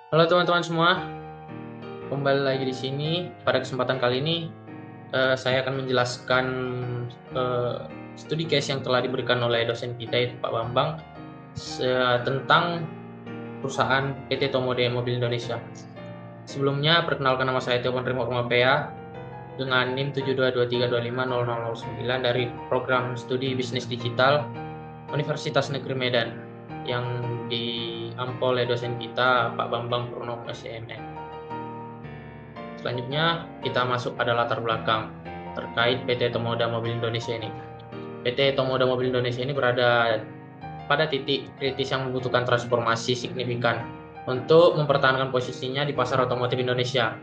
Halo teman-teman semua, kembali lagi di sini. Pada kesempatan kali ini, saya akan menjelaskan eh, studi case yang telah diberikan oleh dosen kita, yaitu Pak Bambang, tentang perusahaan PT Tomode Mobil Indonesia. Sebelumnya, perkenalkan nama saya Tewan Remo Rumapea dengan NIM 7223250009 dari program studi bisnis digital Universitas Negeri Medan yang diampu oleh dosen kita, Pak Bambang Purnomo SME. Selanjutnya kita masuk pada latar belakang terkait PT Tomoda Mobil Indonesia ini. PT Tomoda Mobil Indonesia ini berada pada titik kritis yang membutuhkan transformasi signifikan untuk mempertahankan posisinya di pasar otomotif Indonesia.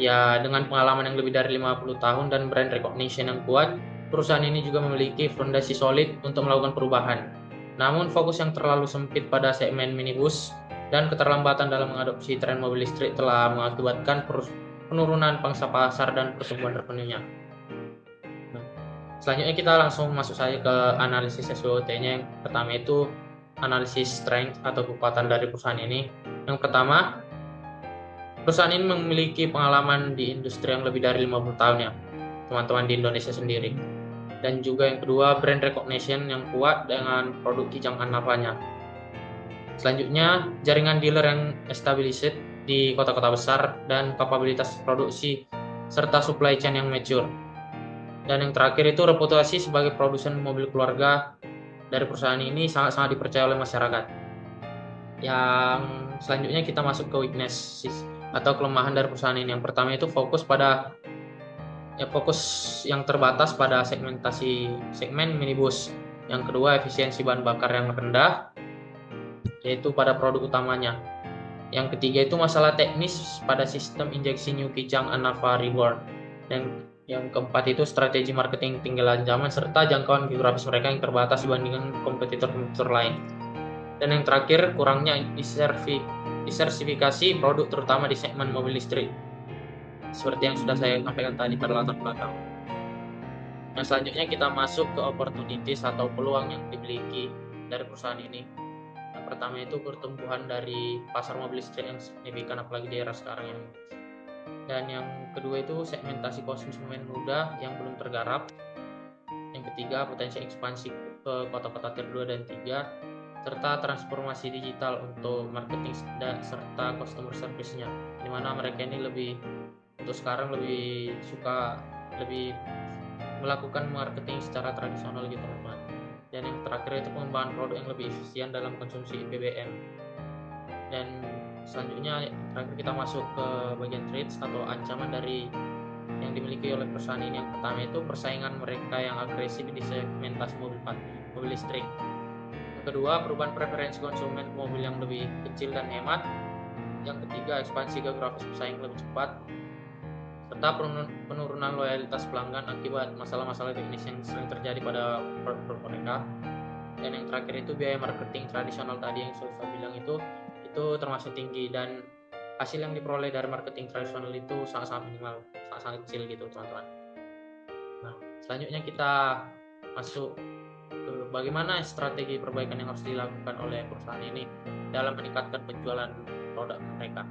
Ya, dengan pengalaman yang lebih dari 50 tahun dan brand recognition yang kuat, perusahaan ini juga memiliki fondasi solid untuk melakukan perubahan. Namun fokus yang terlalu sempit pada segmen minibus dan keterlambatan dalam mengadopsi tren mobil listrik telah mengakibatkan penurunan pangsa pasar dan pertumbuhan revenue-nya. Nah, selanjutnya kita langsung masuk saja ke analisis SWOT-nya. Yang pertama itu analisis strength atau kekuatan dari perusahaan ini. Yang pertama, perusahaan ini memiliki pengalaman di industri yang lebih dari 50 tahun ya, teman-teman di Indonesia sendiri. Dan juga yang kedua, brand recognition yang kuat dengan produk kijang anapanya. Selanjutnya, jaringan dealer yang established di kota-kota besar dan kapabilitas produksi serta supply chain yang mature. Dan yang terakhir itu reputasi sebagai produsen mobil keluarga dari perusahaan ini sangat-sangat dipercaya oleh masyarakat. Yang selanjutnya kita masuk ke weakness atau kelemahan dari perusahaan ini. Yang pertama itu fokus yang terbatas pada segmentasi segmen minibus. Yang kedua, efisiensi bahan bakar yang rendah, yaitu pada produk utamanya. Yang ketiga itu masalah teknis pada sistem injeksi New Kijang Anava Reborn. Dan yang keempat itu strategi marketing tinggalan zaman serta jangkauan geografis mereka yang terbatas dibandingkan kompetitor-kompetitor lain. Dan yang terakhir, kurangnya diversifikasi produk terutama di segmen mobil listrik. Seperti yang sudah saya sampaikan tadi pada latar belakang. Nah, selanjutnya kita masuk ke opportunities atau peluang yang dimiliki dari perusahaan ini. Yang pertama itu pertumbuhan dari pasar mobil listrik yang signifikan apalagi di era sekarang ini. Dan yang kedua itu segmentasi konsumen muda yang belum tergarap. Yang ketiga, potensi ekspansi ke kota-kota tier 2 dan 3 serta transformasi digital untuk marketing serta customer service-nya. Di mana mereka ini untuk sekarang lebih suka lebih melakukan marketing secara tradisional gitu teman-teman. Dan yang terakhir itu pengembangan produk yang lebih efisien dalam konsumsi BBM. Dan selanjutnya terakhir kita masuk ke bagian threats atau ancaman dari yang dimiliki oleh perusahaan ini. Yang pertama itu persaingan mereka yang agresif di segmentasi mobil listrik. Yang kedua, perubahan preferensi konsumen mobil yang lebih kecil dan hemat. Yang ketiga, ekspansi geografis pesaing lebih cepat serta penurunan loyalitas pelanggan akibat masalah-masalah teknis yang sering terjadi pada produk mereka. Dan yang terakhir itu biaya marketing tradisional tadi yang saya bilang itu termasuk tinggi dan hasil yang diperoleh dari marketing tradisional itu sangat-sangat minimal, sangat-sangat kecil gitu teman-teman. Nah, selanjutnya kita masuk ke bagaimana strategi perbaikan yang harus dilakukan oleh perusahaan ini dalam meningkatkan penjualan produk mereka.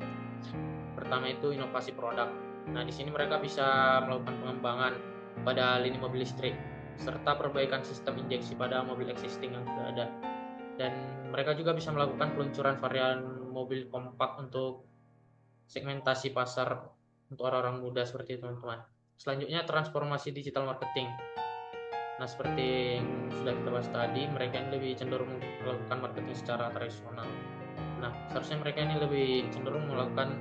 Pertama itu inovasi produk. Nah, di sini mereka bisa melakukan pengembangan pada lini mobil listrik serta perbaikan sistem injeksi pada mobil existing yang sudah ada. Dan mereka juga bisa melakukan peluncuran varian mobil kompak untuk segmentasi pasar untuk orang-orang muda seperti itu teman-teman. Selanjutnya transformasi digital marketing. Nah, seperti yang sudah kita bahas tadi, mereka ini lebih cenderung melakukan marketing secara tradisional. Nah, seharusnya mereka ini lebih cenderung melakukan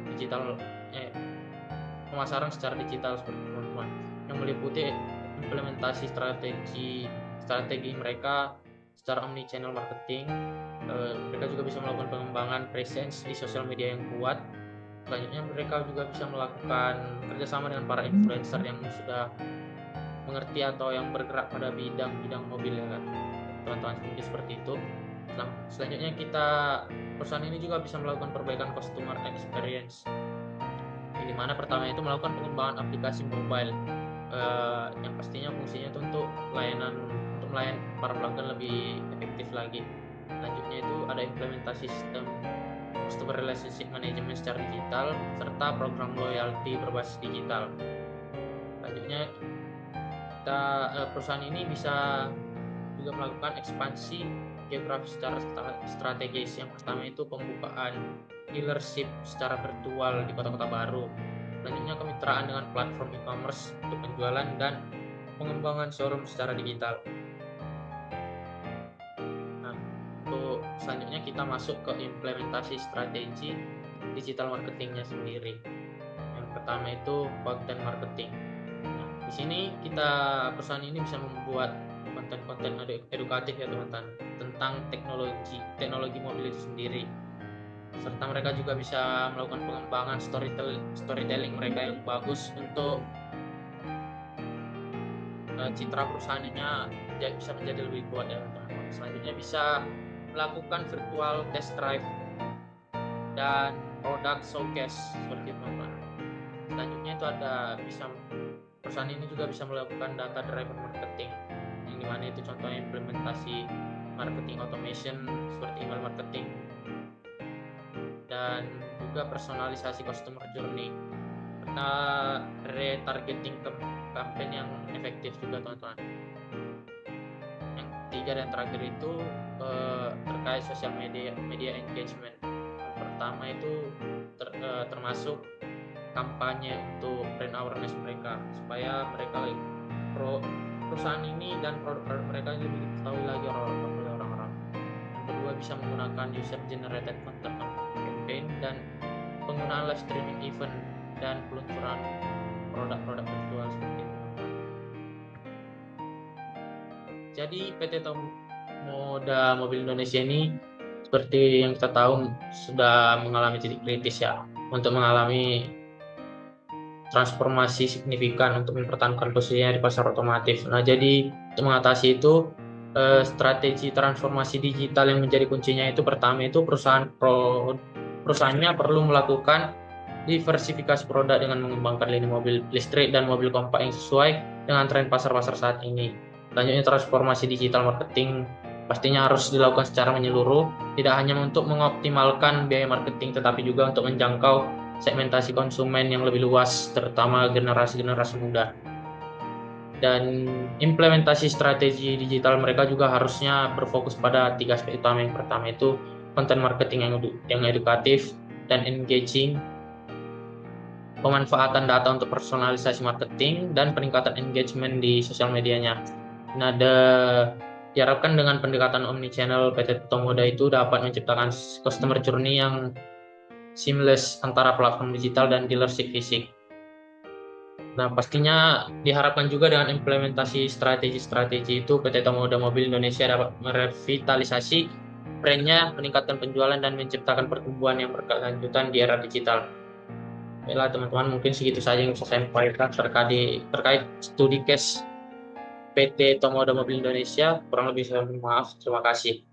pemasaran secara digital seperti itu teman-teman, yang meliputi implementasi strategi mereka secara omni channel marketing. Mereka juga bisa melakukan pengembangan presence di sosial media yang kuat. Selanjutnya mereka juga bisa melakukan kerjasama dengan para influencer yang sudah mengerti atau yang bergerak pada bidang mobil ya kan teman-teman, mungkin seperti itu. Selanjutnya perusahaan ini juga bisa melakukan perbaikan customer experience, di mana pertama itu melakukan pengembangan aplikasi mobile yang pastinya fungsinya itu untuk melayan para pelanggan lebih efektif lagi. Selanjutnya itu ada implementasi sistem customer relationship management secara digital, serta program loyalty berbasis digital. Selanjutnya perusahaan ini bisa juga melakukan ekspansi geografis secara strategis. Yang pertama itu pembukaan dealership secara virtual di kota-kota baru. Selanjutnya kemitraan dengan platform e-commerce untuk penjualan dan pengembangan showroom secara digital. Nah, untuk selanjutnya kita masuk ke implementasi strategi digital marketingnya sendiri. Yang pertama itu content marketing. Nah, di sini perusahaan ini bisa membuat konten-konten edukatif ya teman-teman tentang teknologi mobil itu sendiri, serta mereka juga bisa melakukan pengembangan storytelling mereka yang bagus untuk citra perusahaannya bisa menjadi lebih kuat ya teman-teman. Selanjutnya bisa melakukan virtual test drive dan product showcase seperti itu teman-teman. Selanjutnya itu perusahaan ini juga bisa melakukan data driven marketing, yang dimana itu contohnya implementasi marketing automation seperti email marketing dan juga personalisasi customer journey serta retargeting campaign yang efektif juga teman-teman. Yang ketiga dan terakhir itu terkait social media engagement. Yang pertama itu termasuk kampanye untuk brand awareness mereka supaya perusahaan ini dan produk mereka lebih diketahui lagi oleh orang-orang. Yang kedua bisa menggunakan user generated content campaign dan penggunaan live streaming event dan peluncuran produk-produk virtual seperti itu. Jadi PT Tomoda Mobil Indonesia ini seperti yang kita tahu sudah mengalami titik kritis ya untuk mengalami transformasi signifikan untuk mempertahankan posisinya di pasar otomotif. Nah, jadi untuk mengatasi itu strategi transformasi digital yang menjadi kuncinya itu pertama itu perusahaannya perlu melakukan diversifikasi produk dengan mengembangkan lini mobil listrik dan mobil kompak yang sesuai dengan tren pasar-pasar saat ini. Selanjutnya transformasi digital marketing pastinya harus dilakukan secara menyeluruh, tidak hanya untuk mengoptimalkan biaya marketing tetapi juga untuk menjangkau segmentasi konsumen yang lebih luas, terutama generasi-generasi muda. Dan implementasi strategi digital mereka juga harusnya berfokus pada 3 aspek utama. Yang pertama itu content marketing yang edukatif dan engaging, pemanfaatan data untuk personalisasi marketing, dan peningkatan engagement di sosial medianya. Nah, diharapkan dengan pendekatan omnichannel, PT Tomoda itu dapat menciptakan customer journey yang seamless antara platform digital dan dealership fisik. Nah, pastinya diharapkan juga dengan implementasi strategi-strategi itu PT Tomoda Mobil Indonesia dapat merevitalisasi brandnya, meningkatkan penjualan dan menciptakan pertumbuhan yang berkelanjutan di era digital. Baiklah teman-teman, mungkin segitu saja yang bisa saya sampaikan terkait studi case PT Tomoda Mobil Indonesia. Kurang lebih saya mohon maaf. Terima kasih.